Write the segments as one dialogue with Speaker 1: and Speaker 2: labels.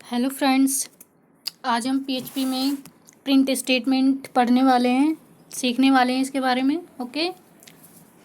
Speaker 1: Hello friends, आज हम PHP में प्रिंट स्टेटमेंट पढ़ने वाले हैं, सीखने वाले हैं इसके बारे में। ओके,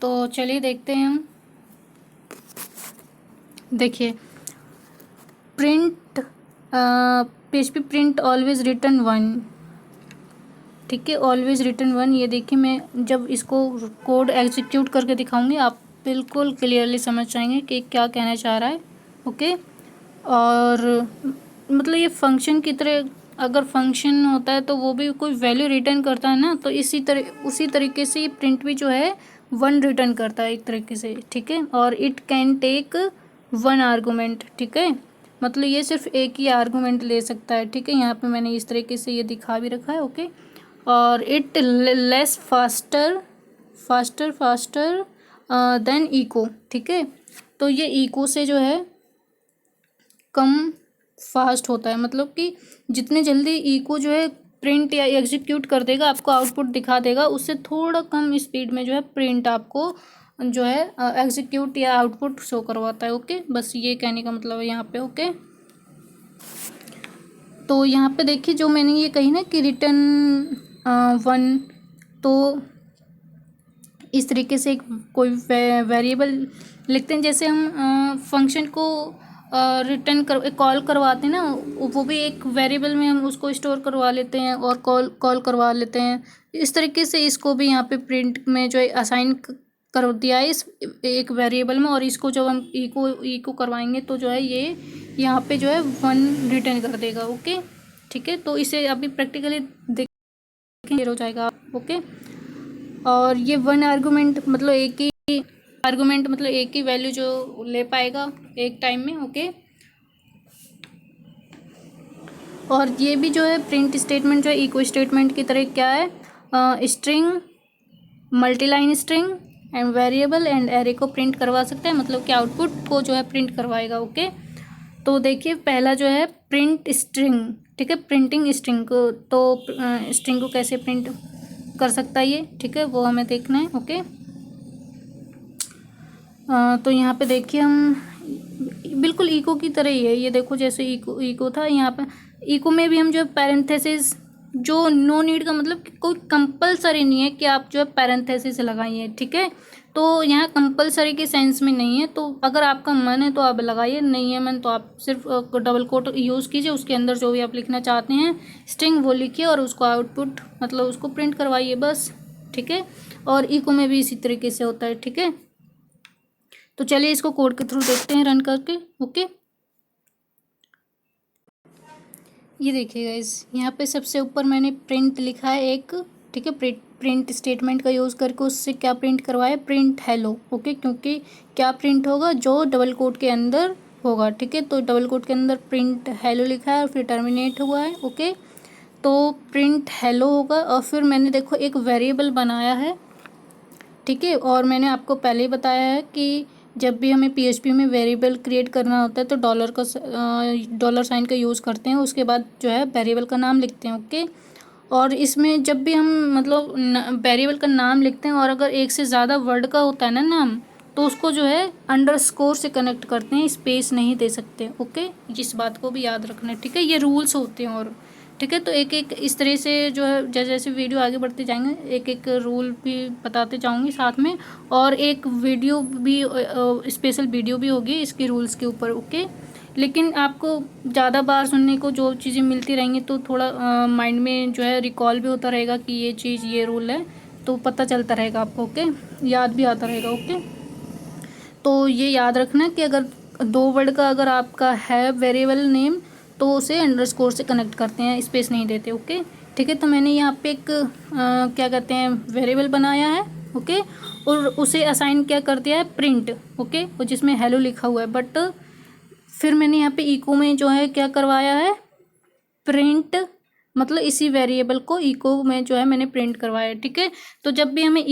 Speaker 1: तो चलिए देखते हैं हम। देखिए, print PHP print always return one. ठीक है, ऑलवेज रिटर्न वन। ये देखिए, मैं जब इसको कोड एग्जीक्यूट करके दिखाऊंगी आप बिल्कुल क्लियरली समझ जाएंगे कि क्या कहना चाह रहा है। ओके, और मतलब ये फंक्शन की तरह, अगर फंक्शन होता है तो वो भी कोई वैल्यू रिटर्न करता है ना, तो उसी तरीके से ये प्रिंट भी जो है वन रिटर्न करता है एक तरीके से। ठीक है, और it can take one argument. ठीक है, मतलब ये सिर्फ एक ही आर्गूमेंट ले सकता है। ठीक है, यहाँ पे मैंने इस तरीके से ये दिखा भी रखा है। ओके, और it less faster faster faster than echo. ठीक है, तो ये इको से जो है कम फास्ट होता है, मतलब कि जितने जल्दी इको जो है प्रिंट या एग्जीक्यूट कर देगा, आपको आउटपुट दिखा देगा, उससे थोड़ा कम स्पीड में जो है प्रिंट आपको जो है एग्जीक्यूट या आउटपुट शो करवाता है। ओके, बस ये कहने का मतलब है यहाँ पे। ओके, तो यहाँ पे देखिए, जो मैंने ये कही ना कि रिटर्न वन, तो इस तरीके से एक कोई वेरिएबल लिखते हैं। जैसे हम फंक्शन को रिटर्न कॉल करवाते हैं ना, वो भी एक वेरिएबल में हम उसको स्टोर करवा लेते हैं और कॉल करवा लेते हैं। इस तरीके से इसको भी यहाँ पे प्रिंट में जो है असाइन कर दिया है इस एक वेरिएबल में, और इसको जब हम इको करवाएंगे तो जो है ये यहाँ पे जो है वन रिटर्न कर देगा। ओके, ठीक है, तो इसे अभी प्रैक्टिकली देखेंगे, हो जाएगा। ओके, और ये वन आर्गूमेंट मतलब एक ही वैल्यू जो ले पाएगा एक टाइम में। ओके, और ये भी जो है प्रिंट स्टेटमेंट जो है इको स्टेटमेंट की तरह क्या है, string, multiline string and variable and array को प्रिंट करवा सकते हैं, मतलब कि आउटपुट को जो है प्रिंट करवाएगा। ओके, तो देखिए, पहला जो है प्रिंट स्ट्रिंग। ठीक है, प्रिंटिंग स्ट्रिंग को, तो स्ट्रिंग को कैसे प्रिंट कर सकता है ये, ठीक है, वो हमें देखना है। ओके, तो यहाँ पे देखिए, हम बिल्कुल इको की तरह ही है। ये देखो, जैसे इको था, यहाँ पे इको में भी हम जो है पैरेंथेसिस, जो नो नीड का मतलब कि कोई कंपलसरी नहीं है कि आप जो है पैरेंथेसिस लगाइए। ठीक है, तो यहाँ कंपलसरी के सेंस में नहीं है, तो अगर आपका मन है तो आप लगाइए, नहीं है मन तो आप सिर्फ डबल कोट यूज़ कीजिए, उसके अंदर जो भी आप लिखना चाहते हैं स्ट्रिंग वो लिखिए और उसको आउटपुट मतलब उसको प्रिंट करवाइए बस। ठीक है, और इको में भी इसी तरीके से होता है। ठीक है, तो चलिए इसको कोड के थ्रू देखते हैं रन करके। ओके, ये देखिए गाइस, यहाँ पे सबसे ऊपर मैंने प्रिंट लिखा है एक। ठीक है, प्रिंट स्टेटमेंट का यूज़ करके उससे क्या प्रिंट करवाया, प्रिंट हेलो। ओके, क्योंकि क्या प्रिंट होगा, जो डबल कोट के अंदर होगा। ठीक है, तो डबल कोट के अंदर प्रिंट हेलो लिखा है और फिर टर्मिनेट हुआ है। ओके, तो प्रिंट हेलो होगा, और फिर मैंने देखो एक वेरिएबल बनाया है। ठीक है, और मैंने आपको पहले ही बताया है कि जब भी हमें पीएचपी में वेरिएबल क्रिएट करना होता है तो डॉलर साइन का यूज़ करते हैं, उसके बाद जो है वेरिएबल का नाम लिखते हैं। ओके, और इसमें जब भी हम मतलब वेरिएबल का नाम लिखते हैं और अगर एक से ज़्यादा वर्ड का होता है ना नाम, तो उसको जो है अंडरस्कोर से कनेक्ट करते हैं, स्पेस नहीं दे सकते। ओके, इस बात को भी याद रखना है। ठीक है, ये रूल्स होते हैं। और ठीक है, तो एक एक इस तरह से जो है जैसे जैसे वीडियो आगे बढ़ते जाएंगे एक एक रूल भी बताते जाऊंगी साथ में, और एक वीडियो भी स्पेशल वीडियो भी होगी इसके रूल्स के ऊपर। ओके, लेकिन आपको ज़्यादा बार सुनने को जो चीज़ें मिलती रहेंगी तो थोड़ा माइंड में जो है रिकॉल भी होता रहेगा कि ये चीज़ ये रूल है, तो पता चलता रहेगा आपको। ओके, याद भी आता रहेगा। ओके, तो ये याद रखना कि अगर दो वर्ड का अगर आपका है वेरिएबल नेम, तो उसे अंडरस्कोर से कनेक्ट करते हैं, स्पेस नहीं देते। ओके, ठीक है, तो मैंने यहाँ पे एक क्या कहते हैं वेरिएबल बनाया है। ओके, और उसे असाइन क्या कर दिया है, प्रिंट। ओके, और जिसमें हेलो लिखा हुआ है, बट फिर मैंने यहाँ पे इको में जो है क्या करवाया है, प्रिंट, मतलब इसी वेरिएबल को इको में जो है मैंने प्रिंट करवाया है। ठीक है, तो जब भी हमें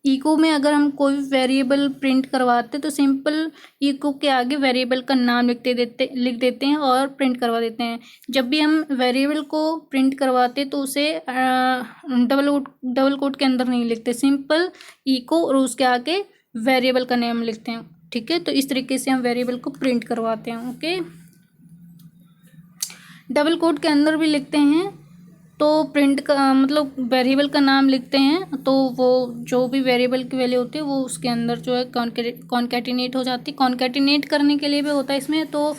Speaker 1: इको में अगर हम कोई वेरिएबल प्रिंट करवाते तो सिंपल इको के आगे वेरिएबल का नाम लिख देते हैं और प्रिंट करवा देते हैं। जब भी हम वेरिएबल को प्रिंट करवाते तो उसे डबल कोट के अंदर नहीं लिखते, सिंपल इको और उसके आगे वेरिएबल का नेम लिखते हैं। ठीक है। तो इस तरीके से हम वेरिएबल को प्रिंट करवाते हैं। ओके, डबल कोट के अंदर भी लिखते हैं तो प्रिंट का मतलब वेरिएबल का नाम लिखते हैं तो वो जो भी वेरिएबल की वैल्यू होती है वो उसके अंदर जो है कॉन्कैटिनेट हो जाती है। कॉन्कैटिनेट करने के लिए भी होता है इसमें, तो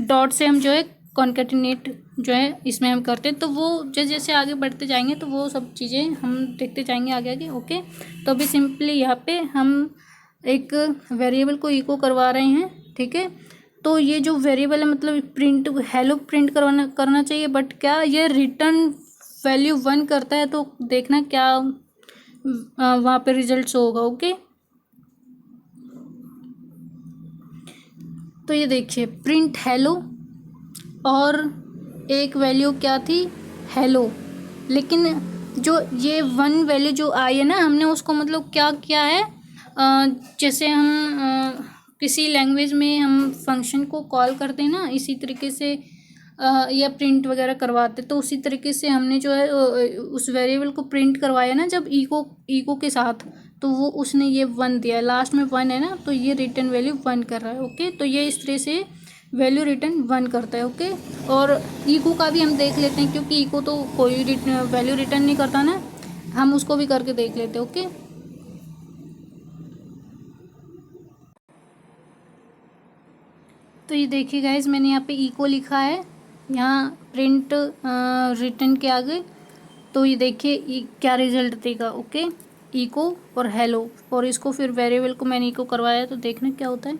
Speaker 1: डॉट से हम जो है कॉन्कैटिनेट जो है इसमें हम करते हैं। तो वो जैसे जैसे आगे बढ़ते जाएंगे तो वो सब चीज़ें हम देखते जाएंगे आगे आगे। ओके, तो अभी सिंपली यहाँ पे हम एक वेरिएबल को इको करवा रहे हैं। ठीक है, तो ये जो वेरिएबल है मतलब प्रिंट हेलो प्रिंट करना चाहिए, बट क्या ये रिटर्न वैल्यू 1 करता है, तो देखना क्या वहाँ पे रिजल्ट होगा। ओके, तो ये देखिए प्रिंट हेलो और एक वैल्यू क्या थी, हेलो, लेकिन जो ये 1 वैल्यू जो आई है ना, हमने उसको मतलब क्या किया है, जैसे हम किसी लैंग्वेज में हम फंक्शन को कॉल करते हैं ना, इसी तरीके से या प्रिंट वगैरह करवाते, तो उसी तरीके से हमने जो है उस वेरिएबल को प्रिंट करवाया ना जब इको के साथ, तो वो उसने ये 1 दिया, लास्ट में 1 है ना, तो ये रिटर्न वैल्यू 1 कर रहा है। ओके, तो ये इस तरह से वैल्यू रिटर्न 1 करता है। ओके, और इको का भी हम देख लेते हैं क्योंकि इको तो कोई वैल्यू रिटर्न नहीं करता ना, हम उसको भी करके देख लेते हैं। ओके, तो ये देखिए गाइज मैंने यहाँ पे इको लिखा है, यहाँ प्रिंट रिटर्न के आगे, तो ये देखिए क्या रिजल्ट देगा। ओके, इको और हेलो, और इसको फिर वेरिएबल को मैंने इको करवाया, तो देखना क्या होता है।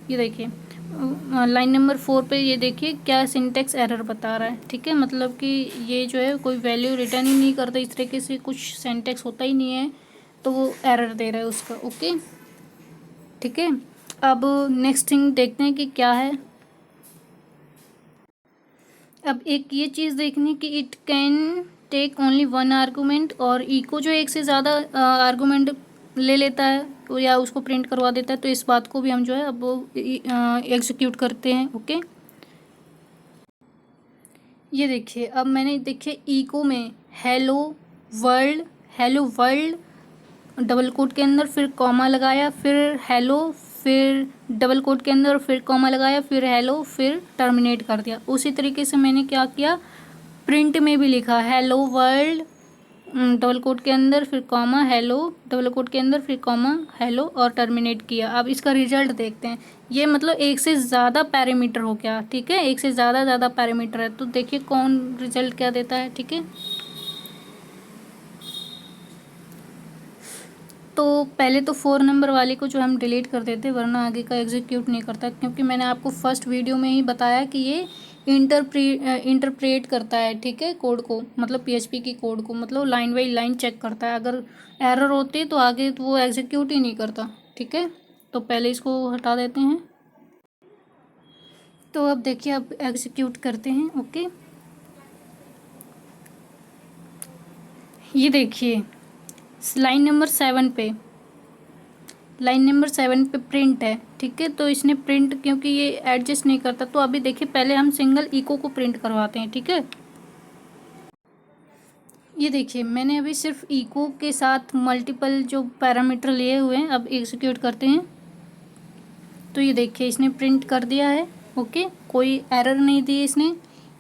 Speaker 1: ये देखिए लाइन नंबर 4 पे ये देखिए क्या सिंटेक्स एरर बता रहा है। ठीक है, मतलब कि ये जो है कोई वैल्यू रिटर्न ही नहीं करता, इस तरीके से कुछ सिंटेक्स होता ही नहीं है, तो वो एरर दे रहा है उसका। ओके, ठीक है, अब नेक्स्ट थिंग देखते हैं कि क्या है। अब एक ये चीज़ देखनी कि it can take only 1 argument, और इको जो एक से ज़्यादा आर्गूमेंट ले लेता है तो या उसको प्रिंट करवा देता है, तो इस बात को भी हम जो है अब एग्जीक्यूट करते हैं। ओके, ये देखिए अब मैंने देखिए इको में हेलो वर्ल्ड डबल कोट के अंदर फिर कॉमा लगाया, फिर हेलो, फिर डबल कोट के अंदर फिर कॉमा लगाया, फिर हेलो, फिर टर्मिनेट कर दिया। उसी तरीके से मैंने क्या किया, प्रिंट में भी लिखा हेलो वर्ल्ड डबल कोट के अंदर फिर कॉमा हेलो, डबल कोट के अंदर फिर कॉमा हेलो, और टर्मिनेट किया। अब इसका रिजल्ट देखते हैं। ये मतलब एक से ज़्यादा पैरामीटर हो गया। ठीक है, एक से ज़्यादा पैरामीटर है, तो देखिए कौन रिजल्ट क्या देता है। ठीक है, तो पहले तो 4 नंबर वाले को जो हम डिलीट कर देते, वरना आगे का एग्जीक्यूट नहीं करता, क्योंकि मैंने आपको फर्स्ट वीडियो में ही बताया कि ये इंटरप्रेट करता है। ठीक है, कोड को मतलब पीएचपी की कोड को मतलब लाइन बाई लाइन चेक करता है, अगर एरर होती है तो आगे तो वो एग्जीक्यूट ही नहीं करता। ठीक है, तो पहले इसको हटा देते हैं। तो अब देखिए अब एग्जीक्यूट करते हैं। ओके, ये देखिए लाइन नंबर 7 पे प्रिंट है। ठीक है, तो इसने प्रिंट क्योंकि ये एडजस्ट नहीं करता, तो अभी देखिए पहले हम सिंगल इको को प्रिंट करवाते हैं। ठीक है, ये देखिए मैंने अभी सिर्फ इको के साथ मल्टीपल जो पैरामीटर लिए हुए हैं, अब एग्जीक्यूट करते हैं। तो ये देखिए इसने प्रिंट कर दिया है। ओके, कोई एरर नहीं दी इसने,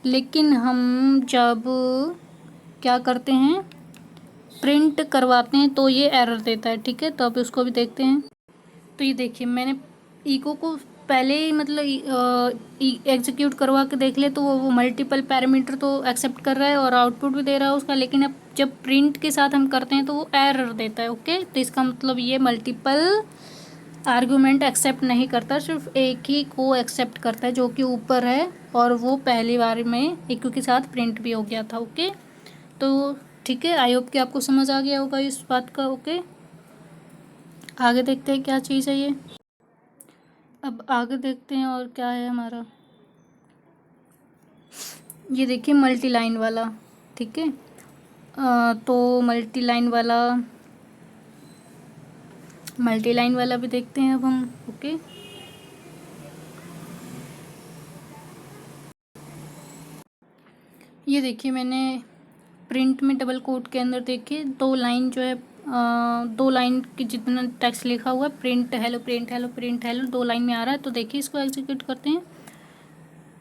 Speaker 1: लेकिन हम जब क्या करते हैं प्रिंट करवाते हैं तो ये एरर देता है। ठीक है, तो अब उसको भी देखते हैं। तो ये देखिए मैंने इको को पहले ही मतलब एग्जीक्यूट करवा के देख ले, तो वो मल्टीपल पैरामीटर तो एक्सेप्ट कर रहा है और आउटपुट भी दे रहा है उसका, लेकिन अब जब प्रिंट के साथ हम करते हैं तो वो एरर देता है। ओके, तो इसका मतलब ये मल्टीपल आर्गुमेंट एक्सेप्ट नहीं करता, सिर्फ एक ही को एक्सेप्ट करता है जो कि ऊपर है, और वो पहली बार में इको के साथ प्रिंट भी हो गया था। ओके, तो ठीक है, आई होप कि आपको समझ आ गया होगा इस बात का। ओके, आगे देखते हैं क्या चीज़ है ये। अब आगे देखते हैं और क्या है हमारा। ये देखिए मल्टी लाइन वाला। ठीक है, तो मल्टी लाइन वाला भी देखते हैं अब हम। ओके, ये देखिए मैंने प्रिंट में डबल कोट के अंदर देखिए 2 लाइन जो है दो लाइन की जितना टेक्स्ट लिखा हुआ है, print hello print hello print hello, 2 line में आ रहा है। तो देखिए इसको एग्जीक्यूट करते हैं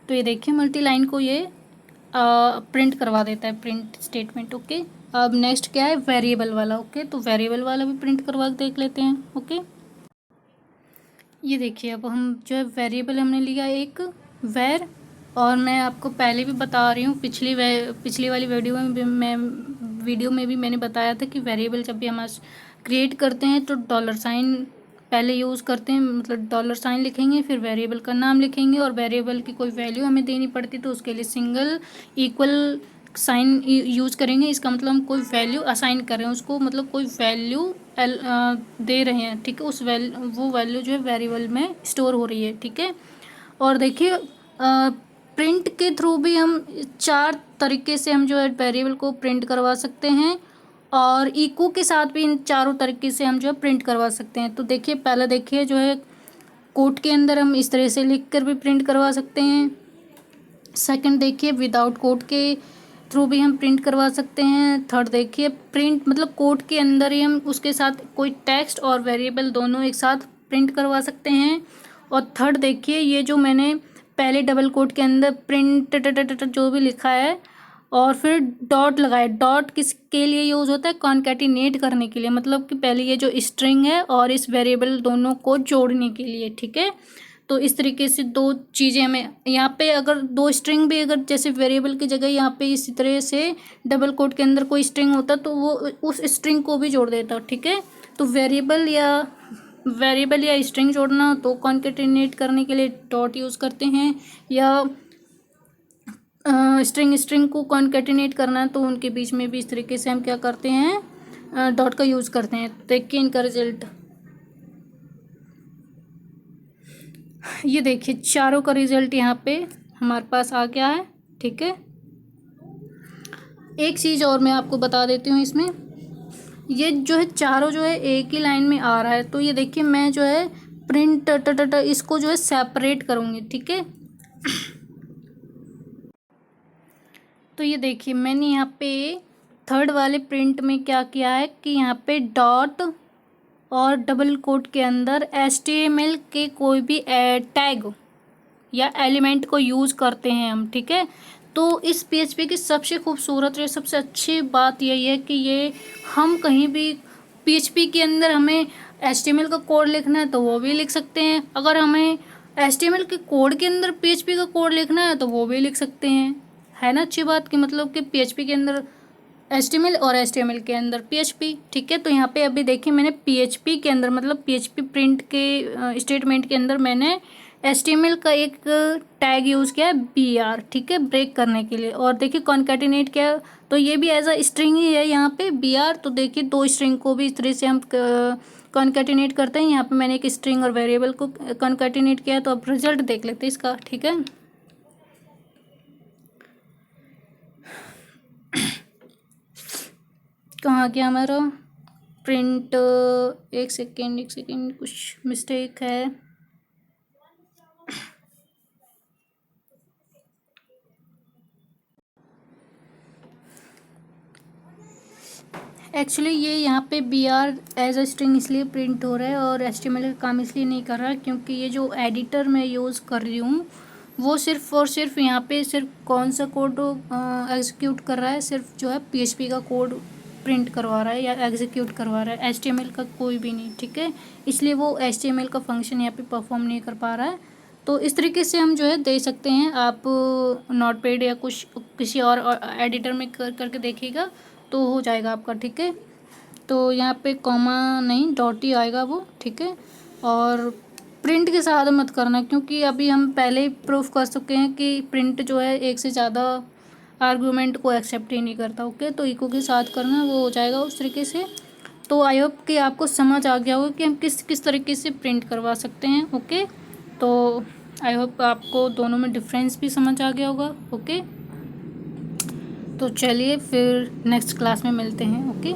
Speaker 1: तो ये देखिए मल्टी लाइन को ये प्रिंट करवा देता है, प्रिंट स्टेटमेंट। ओके, अब नेक्स्ट क्या है, वेरिएबल वाला। ओके, तो वेरिएबल वाला भी प्रिंट करवा के देख लेते हैं। ओके, ये देखिए अब हम जो है वेरिएबल हमने लिया एक वेर, और मैं आपको पहले भी बता रही हूँ, पिछली वाली वीडियो में भी मैंने बताया था कि वेरिएबल जब भी हम क्रिएट करते हैं तो $साइन पहले यूज़ करते हैं, मतलब $साइन लिखेंगे, फिर वेरिएबल का नाम लिखेंगे, और वेरिएबल की कोई वैल्यू हमें देनी पड़ती तो उसके लिए सिंगल इक्वल साइन यूज़ करेंगे। इसका मतलब हम कोई वैल्यू असाइन कर रहे हैं उसको, मतलब कोई वैल्यू दे रहे हैं, ठीक है। वो वैल्यू जो है वेरिएबल में स्टोर हो रही है, ठीक है। और देखिए प्रिंट के थ्रू भी हम 4 तरीके से हम जो है वेरिएबल को प्रिंट करवा सकते हैं, और इको के साथ भी इन चारों तरीके से हम जो है प्रिंट करवा सकते हैं। तो देखिए पहले देखिए जो है कोट के अंदर हम इस तरह से लिख कर भी प्रिंट करवा सकते हैं। सेकंड देखिए विदाउट कोट के थ्रू भी हम प्रिंट करवा सकते हैं। थर्ड देखिए प्रिंट मतलब कोट के अंदर ही हम उसके साथ कोई टेक्स्ट और वेरिएबल दोनों एक साथ प्रिंट करवा सकते हैं। और थर्ड देखिए ये जो मैंने पहले डबल कोट के अंदर प्रिंट जो भी लिखा है और फिर डॉट लगाए, डॉट किसके लिए यूज़ होता है, कॉन्कैटिनेट करने के लिए, मतलब कि पहले ये जो स्ट्रिंग है और इस वेरिएबल दोनों को जोड़ने के लिए, ठीक है। तो इस तरीके से 2 चीज़ें हमें यहाँ पे, अगर 2 स्ट्रिंग भी अगर जैसे वेरिएबल की जगह यहाँ पे इसी तरह से डबल कोट के अंदर कोई स्ट्रिंग होता तो वो उस स्ट्रिंग को भी जोड़ देता, ठीक है। तो वेरिएबल या स्ट्रिंग जोड़ना तो कॉन्कैटिनेट करने के लिए डॉट यूज़ करते हैं, या स्ट्रिंग को कॉन्कैटिनेट करना है तो उनके बीच में भी इस तरीके से हम क्या करते हैं, डॉट का यूज़ करते हैं। देखिए इनका रिजल्ट, ये देखिए चारों का रिजल्ट यहाँ पे हमारे पास आ गया है, ठीक है। एक चीज़ और मैं आपको बता देती हूँ, इसमें ये जो है चारों जो है एक ही लाइन में आ रहा है, तो ये देखिए मैं जो है प्रिंट इसको जो है सेपरेट करूँगी, ठीक है। तो ये देखिए मैंने यहाँ पे थर्ड वाले प्रिंट में क्या किया है कि यहाँ पे डॉट और डबल कोट के अंदर HTML के कोई भी टैग या एलिमेंट को यूज़ करते हैं हम, ठीक है। तो इस PHP की सबसे खूबसूरत या सबसे अच्छी बात यही है कि ये हम कहीं भी PHP के अंदर हमें HTML का कोड लिखना है तो वो भी लिख सकते हैं, अगर हमें HTML के कोड के अंदर PHP का कोड लिखना है तो वो भी लिख सकते हैं, है ना। अच्छी बात कि मतलब कि PHP के अंदर HTML और HTML के अंदर PHP, ठीक है। तो यहाँ पे अभी देखिए मैंने PHP के अंदर मतलब PHP प्रिंट के स्टेटमेंट के अंदर मैंने HTML का एक टैग यूज़ किया है BR, ठीक है, ब्रेक करने के लिए। और देखिए कॉन्कैटिनेट किया तो ये भी एज अ स्ट्रिंग ही है यहाँ पे BR। तो देखिए 2 स्ट्रिंग को भी इस तरह से हम कॉन्कैटिनेट करते हैं। यहाँ पे मैंने एक स्ट्रिंग और वेरिएबल को कॉन्कैटिनेट किया, तो अब रिजल्ट देख लेते हैं इसका, ठीक है। कहाँ गया हमारा प्रिंट, एक सेकेंड कुछ मिस्टेक है। एक्चुअली ये यहाँ पे BR एज अ स्ट्रिंग इसलिए प्रिंट हो रहा है और HTML का काम इसलिए नहीं कर रहा क्योंकि ये जो एडिटर मैं यूज़ कर रही हूँ वो सिर्फ और सिर्फ यहाँ पे सिर्फ कौन सा कोड एग्जीक्यूट कर रहा है, सिर्फ जो है PHP का कोड प्रिंट करवा रहा है या एग्जीक्यूट करवा रहा है, HTML का कोई भी नहीं, ठीक है। इसलिए वो HTML का फंक्शन यहाँ पे परफॉर्म नहीं कर पा रहा है। तो इस तरीके से हम जो है दे सकते हैं, आप नोटपैड या कुछ किसी और एडिटर में करके देखिएगा तो हो जाएगा आपका, ठीक है। तो यहाँ पे कॉमा नहीं डॉट ही आएगा वो, ठीक है। और प्रिंट के साथ मत करना क्योंकि अभी हम पहले ही प्रूफ कर चुके हैं कि प्रिंट जो है एक से ज़्यादा आर्गूमेंट को एक्सेप्ट ही नहीं करता, ओके। तो इको के साथ करना वो हो जाएगा उस तरीके से। तो आई होप कि आपको समझ आ गया होगा कि हम किस तरीके से प्रिंट करवा सकते हैं, ओके। तो आई होप आपको दोनों में डिफरेंस भी समझ आ गया होगा, ओके। तो चलिए फिर नेक्स्ट क्लास में मिलते हैं, ओके।